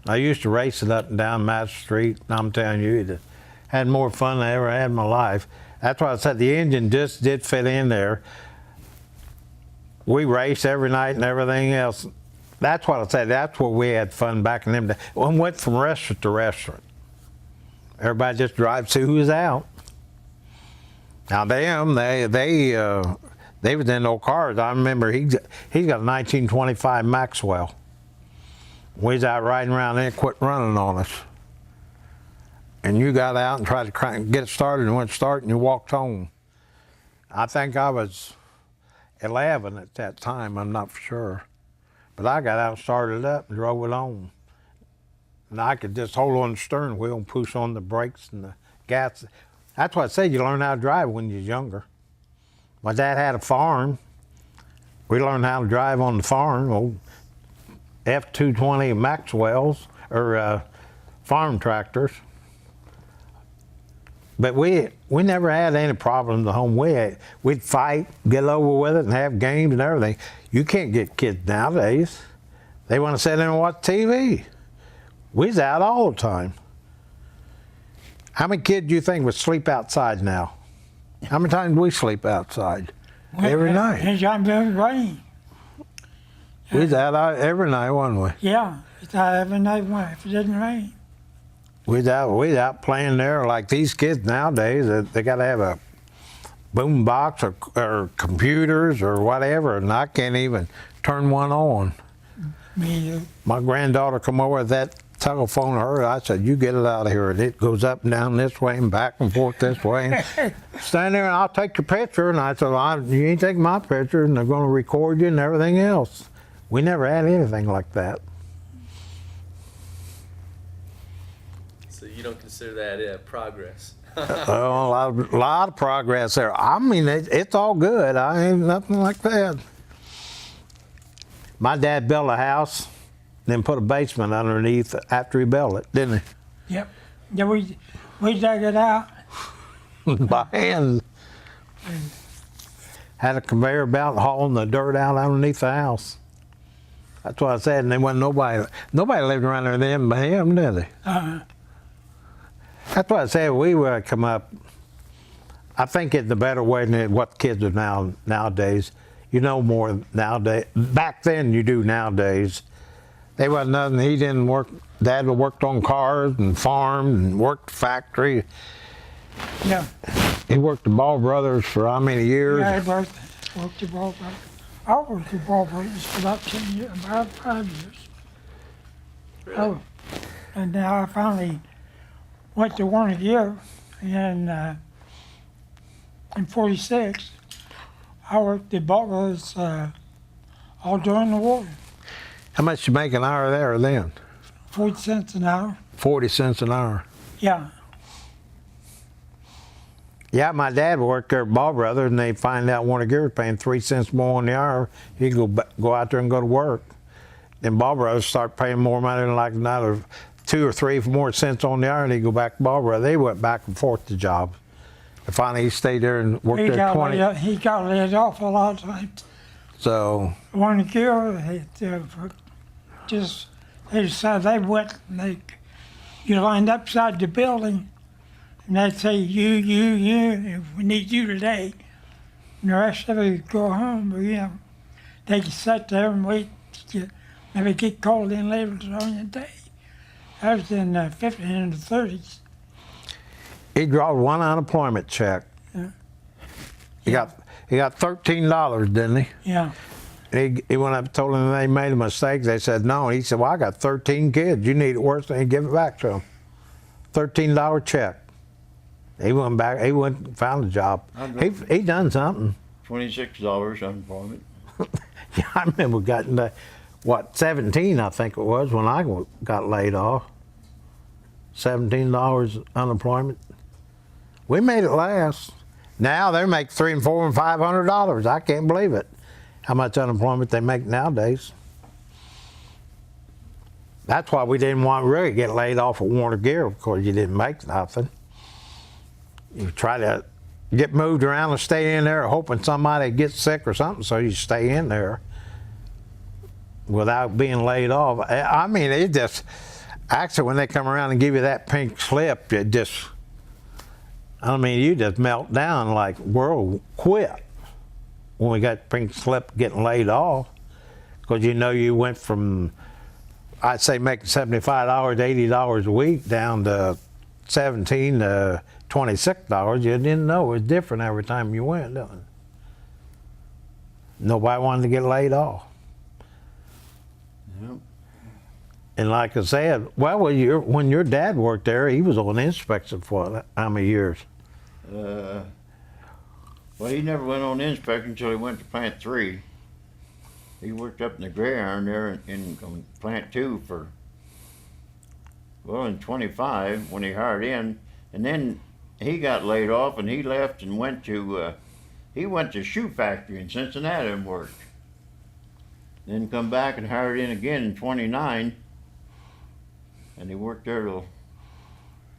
I used to race it up and down Master Street, and I'm telling you, it had more fun than I ever had in my life. That's why I said the engine just did fit in there. We raced every night and everything else. That's what I said. That's where we had fun back in them days. We went from restaurant to restaurant. Everybody just drive, see who was out. Now them, they was in no cars. I remember he's got a 1925 Maxwell. We was out riding around there, quit running on us. And you got out and tried to get it started and went start and you walked home. I think I was 11 at that time, I'm not for sure. But I got out, started it up and drove it on. And I could just hold on the steering wheel and push on the brakes and the gas. That's what I said, you learn how to drive when you're younger. My dad had a farm. We learned how to drive on the farm, old F-220 Maxwells, or farm tractors. But we never had any problems at home. We'd fight, get over with it, and have games and everything. You can't get kids nowadays. They want to sit in and watch TV. We's out all the time. How many kids do you think would sleep outside now? How many times do we sleep outside? Every night. Anytime there's rain. We was out every night, wasn't we? Yeah, it's out every night if it didn't rain. We was out playing there like these kids nowadays. They got to have a boom box or computers or whatever, and I can't even turn one on. Me either. My granddaughter come over with that telephone to her. I said, "You get it out of here." And it goes up and down this way and back and forth this way. And stand there and I'll take your picture. And I said, "You ain't taking my picture, and they're going to record you and everything else." We never had anything like that. So you don't consider that progress? Well, a lot of progress there. I mean, it's all good. I ain't nothing like that. My dad built a house, then put a basement underneath after he built it, didn't he? Yep. Yeah, we dug it out. By hand. Had a conveyor belt hauling the dirt out underneath the house. That's what I said, and there wasn't nobody lived around there then but him, did they? That's what I said, we would come up, I think it's a better way than what kids are nowadays. You know more nowadays. Back then you do nowadays. They wasn't nothing, he didn't work, Dad worked on cars and farmed and worked the factory. Yeah. He worked at Ball Brothers for how many years? Yeah, I worked at Ball Brothers. I worked at Ball Brothers for about 10 years, about 5 years. Really? Oh, and now I finally went to Warner Gear in 46. I worked at Ball Brothers all during the war. How much you make an hour there then? 40 cents an hour. 40 cents an hour. Yeah. Yeah, my dad worked there at Ball Brothers, and they find out Warner Gear was paying 3 cents more on the hour. He'd go out there and go to work. Then Ball Brothers start paying more money, like another 2 or 3 more cents on the hour, and he'd go back to Ball Brothers. They went back and forth to jobs. And finally, he stayed there and worked there 20. He got laid off a lot of times. So Warner Gear, they decided they went and you lined up beside the building. And they'd say, you, we need you today. And the rest of it would go home, but they could sit there and wait to maybe get called in later on the day. That was in the 50s and the 30s. he drawed one unemployment check. Yeah. He got $13, didn't he? Yeah. He went up and told them they made a mistake. They said no. He said, "Well, I got 13 kids. You need it worse than he give it back to them." $13 check. He went back. He went and found a job. He done something. $26 unemployment. Yeah, I remember getting 17, I think it was, when I got laid off. $17 unemployment. We made it last. Now they make $300 and $400 and $500. I can't believe it. How much unemployment they make nowadays. That's why we didn't want to really get laid off at Warner Gear, because you didn't make nothing. You try to get moved around and stay in there hoping somebody gets sick or something, so you stay in there. without being laid off. I mean, it just, actually, when they come around and give you that pink slip, it just, I mean, you just melt down like, world quit when we got pink slip getting laid off. Because you know you went from, I'd say making $75, $80 a week down to $17 to $26. You didn't know it was different every time you went, didn't it? Nobody wanted to get laid off. Yep. And like I said, well, when your dad worked there, he was on inspection for how many years? Well, he never went on inspection until he went to Plant 3. He worked up in the gray iron there in Plant 2 for, well, in 25 when he hired in. And then he got laid off and he left and went to, he went to shoe factory in Cincinnati and worked. Then come back and hired in again in 29. And he worked there till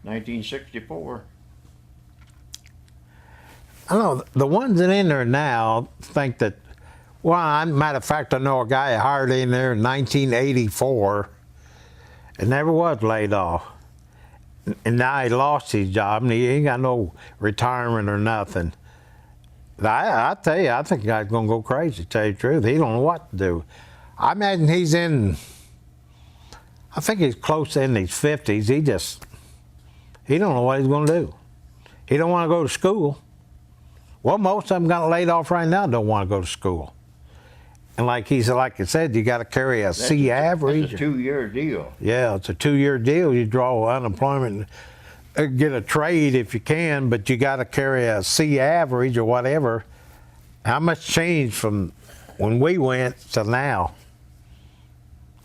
1964. I know the ones that in there now think that, well, matter of fact, I know a guy hired in there in 1984 and never was laid off. And now he lost his job and he ain't got no retirement or nothing. I tell you, I think the guy's gonna go crazy, to tell you the truth. He don't know what to do. I imagine he's I think he's close in his 50s. He don't know what he's gonna do. He don't wanna go to school. Well, most of them got laid off right now don't want to go to school. And like I said, you got to carry a C average. That's a 2-year deal. Yeah, it's a 2-year deal. You draw unemployment, get a trade if you can, but you got to carry a C average or whatever. How much changed from when we went to now?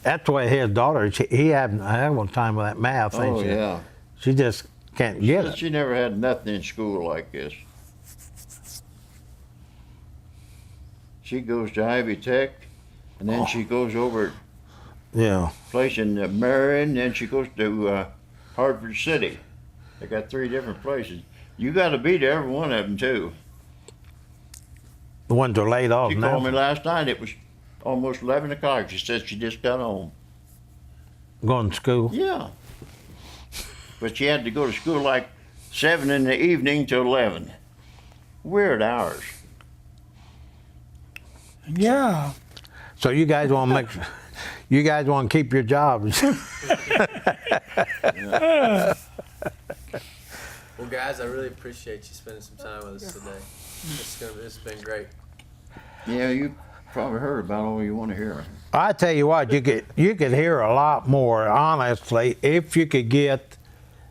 That's the way his daughter, he hadn't had one time with that math. Oh, yeah. She just can't get it. She never had nothing in school like this. She goes to Ivy Tech, and then she goes over Yeah. place in Marion, then she goes to Hartford City. They got 3 different places. You got to be to every one of them too. The ones are laid off She now. called me last night. It was almost 11 o'clock. She said she just got home. Going to school. Yeah. But she had to go to school like 7 in the evening till 11. Weird hours. Yeah. So you guys want to you guys want to keep your jobs. Well, guys, I really appreciate you spending some time with us today. It's been great. Yeah, you probably heard about all you want to hear. I tell you what, you could hear a lot more, honestly, if you could get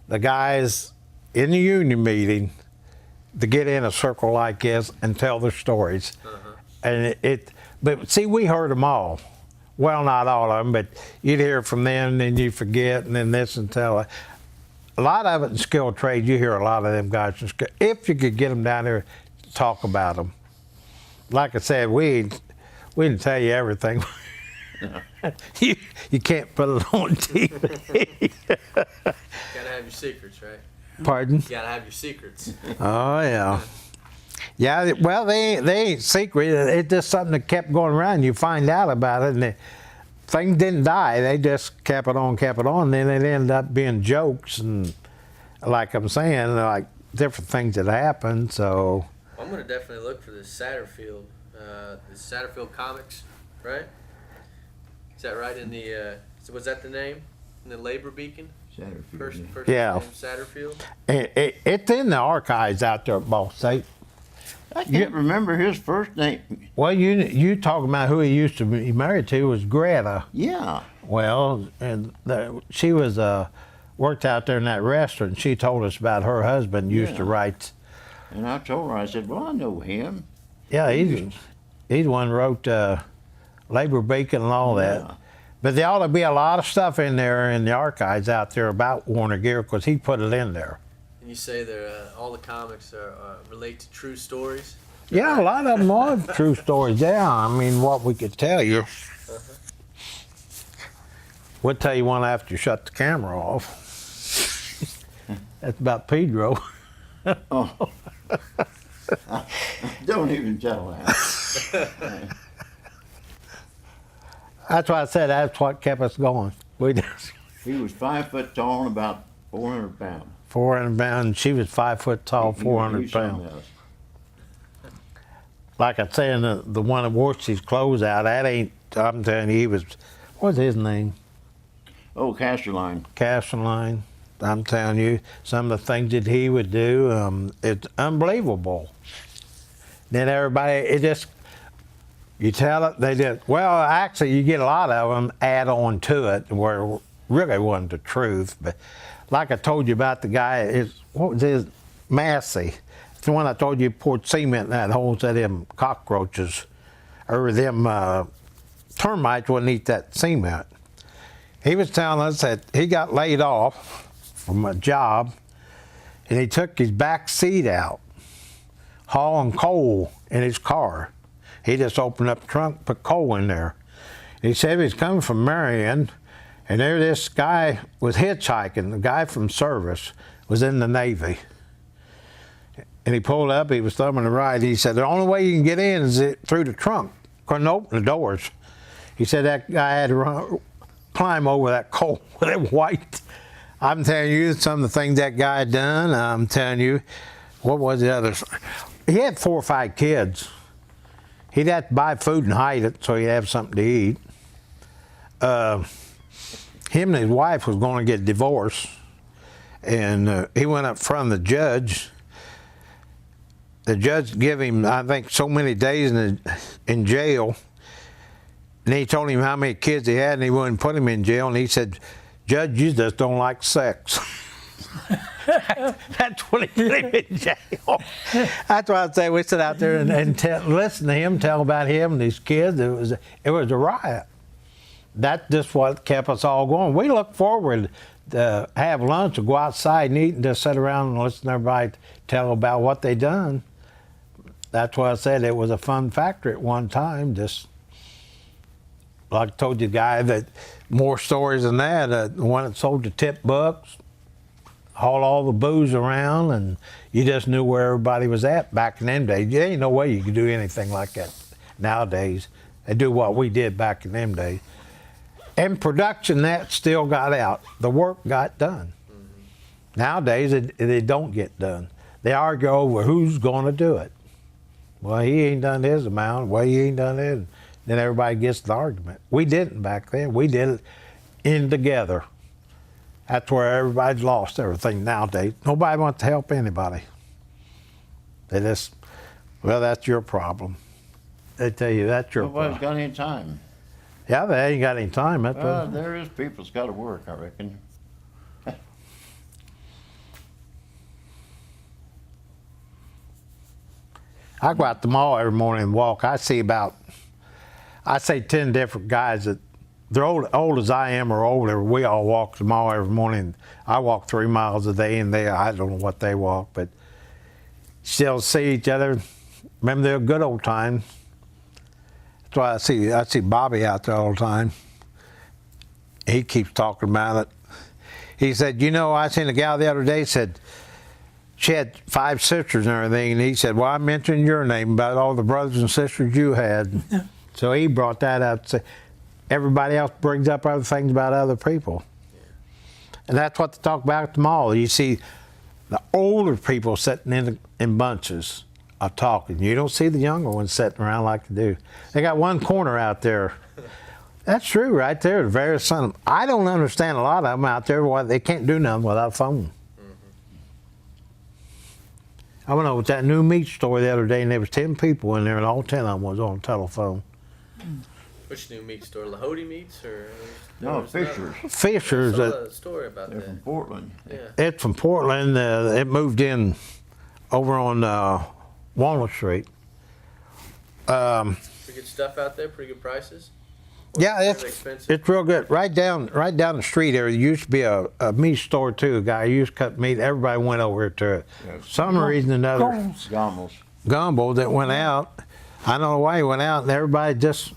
the guys in the union meeting to get in a circle like this and tell their stories. And but see, we heard them all. Well, not all of them, but you'd hear from them, and then you forget, and then this and tell. A lot of it in skilled trade, you hear a lot of them guys. If you could get them down there to talk about them. Like I said, we didn't tell you everything. you can't put it on TV. Gotta have your secrets, right? Pardon? You gotta have your secrets. Oh, yeah. Yeah, well, they ain't secret. It's just something that kept going around. You find out about it, and things didn't die. They just kept it on, and then it ended up being jokes, and like I'm saying, like different things that happened, so. I'm gonna definitely look for this Satterfield, comics, right? Is that right in the, was that the name? In the Labor Beacon? Satterfield. Person Yeah. named Satterfield? It's in the archives out there at Ball State. I can't remember his first name. Well, you talking about who he used to be married to was Greta. Yeah. Well, and she was worked out there in that restaurant. She told us about her husband used to write. And I told her, I said, well, I know him. Yeah, he's the one who wrote Labor Beacon and all that. Yeah. But there ought to be a lot of stuff in there in the archives out there about Warner Gear because he put it in there. And you say all the comics relate to true stories? Yeah, a lot of them are true stories. Yeah, I mean, what we could tell you. We'll tell you one after you shut the camera off. That's about Pedro. Oh. Don't even tell that. That's why I said that's what kept us going. We just He was 5 foot tall and about 400 pounds. 400 pounds. She was 5 foot tall, He 400 was something pounds. else. Like I said, the one that washed his clothes out, that ain't, I'm telling you, he was, what's his name? Oh, Casterline. Castelline. I'm telling you, some of the things that he would do, it's unbelievable. Then everybody, it just, you tell it, they did. Well, actually, you get a lot of them add on to it where it really wasn't the truth. But like I told you about the guy, what was his, Massey. It's the one I told you poured cement in that hole so them cockroaches or them termites wouldn't eat that cement. He was telling us that he got laid off from a job and he took his back seat out hauling coal in his car. He just opened up the trunk, put coal in there. He said he was coming from Marion, and there this guy was hitchhiking. The guy from service was in the Navy. And he pulled up, he was thumbing the ride. He said, the only way you can get in is through the trunk. Couldn't open the doors. He said that guy had to climb over that coal with it white. I'm telling you, some of the things that guy had done, I'm telling you, what was the other? He had 4 or 5 kids. He'd have to buy food and hide it so he'd have something to eat. Him and his wife was going to get divorced. And he went up front of the judge. The judge gave him, I think, so many days in jail. And he told him how many kids he had, and he wouldn't put him in jail. And he said, Judge, you just don't like sex. That's what he put him in jail. That's why I say we sit out there and listen to him tell about him and his kids. It was a riot. That's just what kept us all going. We look forward to have lunch or go outside and eat and just sit around and listen to everybody tell about what they done. That's why I said it was a fun factor at one time. Just like I told you, guy, that more stories than that. The one that sold the tip books, hauled all the booze around, and you just knew where everybody was at back in them days. There ain't no way you could do anything like that nowadays. They do what we did back in them days. And production, that still got out. The work got done. Mm-hmm. Nowadays, they don't get done. They argue over who's going to do it. Well, he ain't done his amount. Well, he ain't done it. Then everybody gets the argument. We didn't back then. We did it in together. That's where everybody's lost everything nowadays. Nobody wants to help anybody. They just, well, that's your problem. They tell you that's your Nobody's problem. got any time. Yeah, they ain't got any time. That's what, There is people's got to work, I reckon. I go out the mall every morning and walk. I see about, I say 10 different guys that they're old as I am or older. We all walk the mall every morning. I walk 3 miles a day, and I don't know what they walk, but still see each other. Remember the good old times. That's why I see Bobby out there all the time. He keeps talking about it. He said, you know, I seen a gal the other day said she had 5 sisters and everything, and he said, well, I mentioned your name about all the brothers and sisters you had. So he brought that up. Everybody else brings up other things about other people. And that's what they talk about at the mall. You see the older people sitting in bunches of talking. You don't see the younger ones sitting around like they do. They got one corner out there. That's true right there. The various son. I don't understand a lot of them out there. Why they can't do nothing without a phone. I went over to that new meat store the other day, and there was 10 people in there, and all 10 of them was on the telephone. Which new meat store? Lahode Meats or? No, Fisher's. Fisher's. I saw a story about They're from that. Portland. Yeah. It's from Portland. It moved in over on Walnut Street. Pretty good stuff out there. Pretty good prices. Yeah, Fairly expensive. it's real good. Right down the street there used to be a meat store too. A guy who used to cut meat. Everybody went over to it. Yes. Some reason or another, Gommels. Gumbo that went out. I don't know why he went out, and everybody just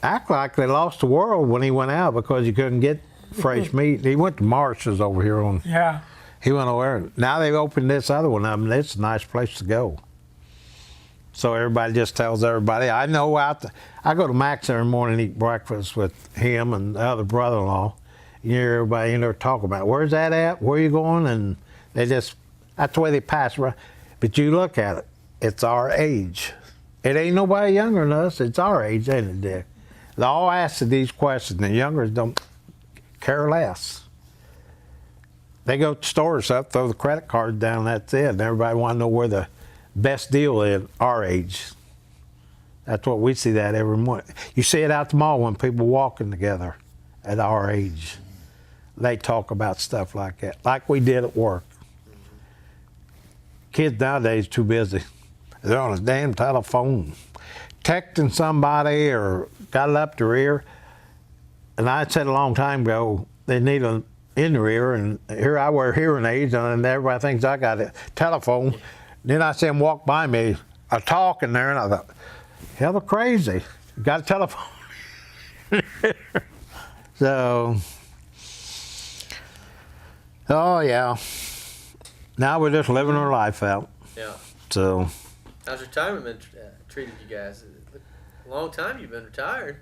act like they lost the world when he went out because he couldn't get fresh meat. He went to Marsh's over here on. Yeah. He went over there. Now they've opened this other one up, and it's a nice place to go. So everybody just tells everybody. I know I go to Max every morning and eat breakfast with him and the other brother-in-law. You hear everybody in there talking about, where's that at? Where you going? And they just, that's the way they pass around. But you look at it, it's our age. It ain't nobody younger than us. It's our age, ain't it, Dick? They all ask these questions. The youngers don't care less. They go to stores up, throw the credit card down, that's it. And everybody want to know where the best deal is, our age. That's what we see that every morning. You see it out the mall when people walking together at our age. They talk about stuff like that, like we did at work. Kids nowadays too busy. They're on a damn telephone, texting somebody or got it up their ear. And I said a long time ago, they need an in their ear, and here I wear hearing aids, and everybody thinks I got a telephone. Then I see them walk by me, I talk in there, and I thought, hell, they're crazy. Got a telephone. So, oh yeah. Now we're just living our life out. Yeah. So. How's retirement been treated you guys? A long time you've been retired.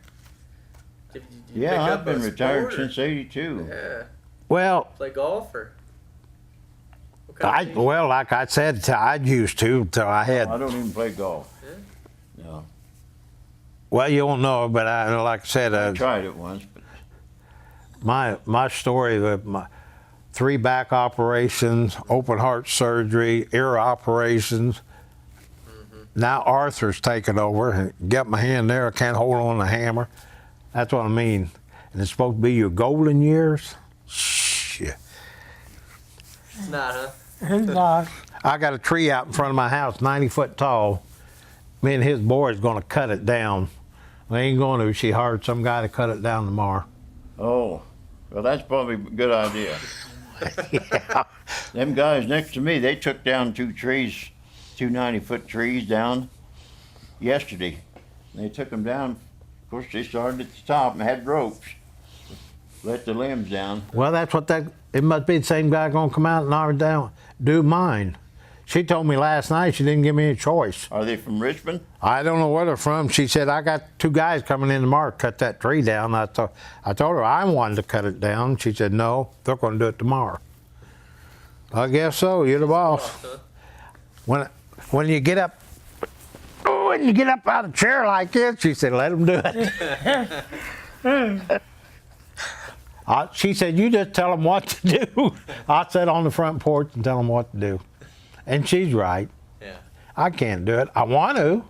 Did you pick Yeah, up I've been a retired sport or- since '82. Yeah. Well, Play golf or? What kind of thing? well, like I said, I used to till I had. I don't even play golf. Yeah. No, Well, you won't know, but like I said, I tried it once, but my story with my 3 back operations, open heart surgery, ear operations. Now Arthur's taken over. Got my hand there. I can't hold on the hammer. That's what I mean. And it's supposed to be your golden years. Shit. It's not, huh? He's not. I got a tree out in front of my house, 90 foot tall. Me and his boy is going to cut it down. We ain't going to. She hired some guy to cut it down tomorrow. oh, well, that's probably a good idea. Yeah. Them guys next to me, they took down 2 trees, 2 90-foot trees down yesterday. They took them down. Of course, they started at the top and had ropes. Let the limbs down. Well, that's what it must be the same guy going to come out and knock it down. Do mine. She told me last night she didn't give me a choice. Are they from Richmond? I don't know where they're from. She said, I got 2 guys coming in tomorrow to cut that tree down. I told her I wanted to cut it down. She said, no, they're going to do it tomorrow. I guess so. You're the boss. Huh? When you get up, when you get up out of the chair like this, she said, let them do it. She said, you just tell them what to do. I sit on the front porch and tell them what to do. And she's right. Yeah. I can't do it. I want to,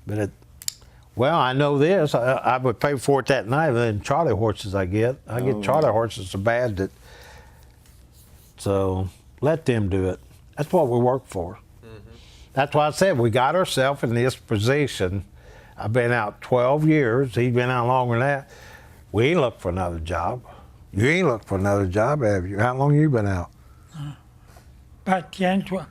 but well, I know this. I would pay for it that night. Then Charlie horses I get Charlie horses so bad that. So let them do it. That's what we work for. That's why I said we got ourselves in this position. I've been out 12 years. He's been out longer than that. We ain't looked for another job. You ain't looked for another job, have you? How long you been out? About 10, 12,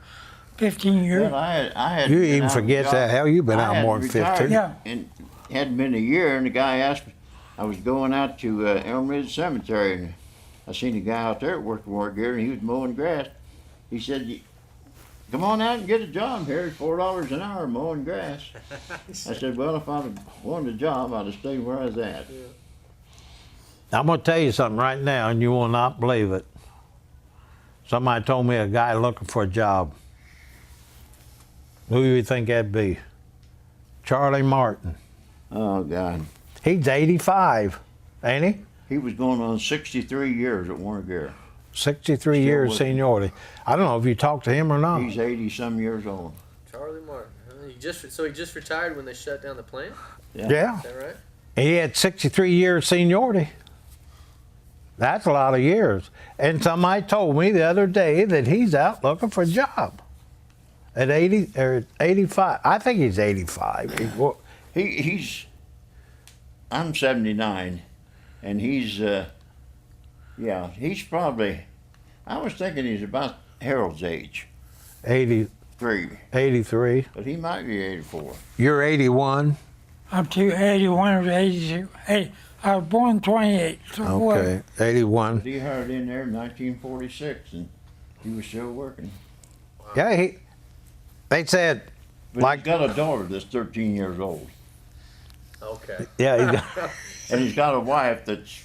15 years. Well, I had. You been even out of forget job. that. Hell, you've been I out had more than retired 15. Yeah. And hadn't been a year, and the guy asked me. I was going out to Elm Ridge Cemetery, and I seen a guy out there at work gear, and he was mowing grass. He said, "Come on out and get a job here. It's $4 an hour mowing grass." I said, "Well, if I'd have wanted a job, I'd have stayed where I was at." I'm going to tell you something right now, and you will not believe it. Somebody told me a guy looking for a job. Who do you think that'd be? Charlie Martin. Oh God, He's 85, ain't he? he was going on 63 years at Warner Gear. 63 Still years working. seniority. I don't know if you talked to him or not. He's 80-some years old. Charlie Martin. Huh? He just retired when they shut down the plant. Yeah. Is that right? He had 63 years seniority. That's a lot of years. And somebody told me the other day that he's out looking for a job at 80 or 85. I think he's 85. He's. I'm 79, and he's. Yeah, he's probably. I was thinking he's about Harold's age, 83. 3, but he might be 84. You're 81. I'm 81 or 82. Hey, I was born 28. So Okay, 81. But he hired in there in 1946, and he was still working. Yeah, they said But Like- he's got a daughter that's 13 years old. Okay. Yeah, he got, And he's got a wife that's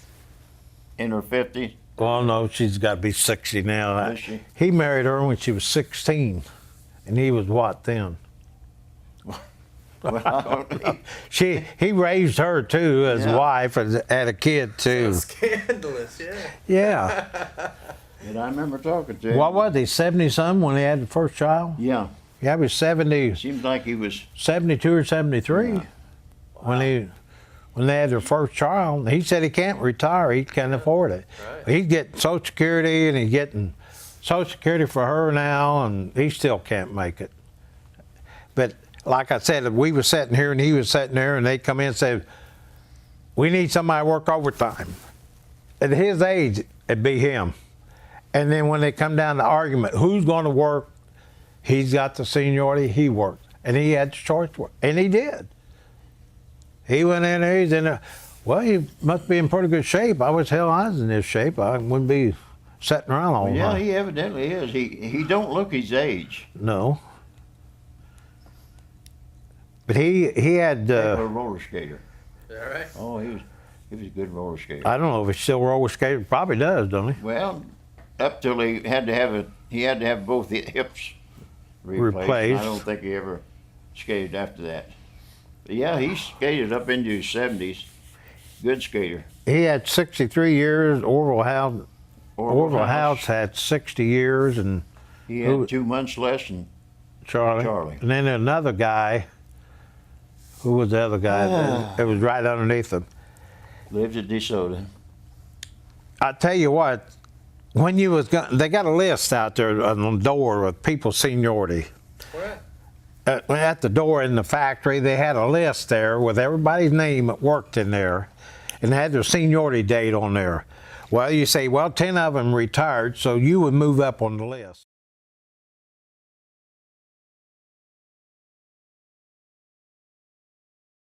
in her 50s. well, no, she's got to be 60 now. Is she? He married her when she was 16, and he was what then? Well, I don't, He raised her too as a Yeah. wife and had a kid too. Scandalous, yeah. Yeah. and I remember talking to him. What was he, 70 something when he had the first child? Yeah. Yeah, he was 70, Seems like he was. 72 or 73 Yeah. when they had their first child. He said he can't retire. He can't afford it. Right. He's getting Social Security and he's getting Social Security for her now, and he still can't make it. But like I said, we were sitting here and he was sitting there, and they come in and said, "We need somebody to work overtime." At his age, it'd be him. And then when they come down to argument, who's going to work? He's got the seniority. He worked, and he had the choice to work, and he did. He went in there. He's in there. Well, he must be in pretty good shape. I was in this shape. I wouldn't be sitting around all Yeah, night. he evidently is. He don't look his age. No. But he had. A roller skater. All right. Oh, he was a good roller skater. I don't know if he still roller skates. Probably does, don't he? Well, up till he had to have both the hips Replaced. I don't think he ever skated after that. But yeah, he skated up into his 70s. Good skater. He had 63 years. Orville House had 60 years, and He who- had 2 months less than Charlie. And then another guy. Who was the other guy? That was right underneath him. lives at DeSoto. I tell you what, when you was they got a list out there on the door of people's seniority. Where at? At the door in the factory, they had a list there with everybody's name that worked in there, and they had their seniority date on there. Well, you say, well, 10 of them retired, so you would move up on the list.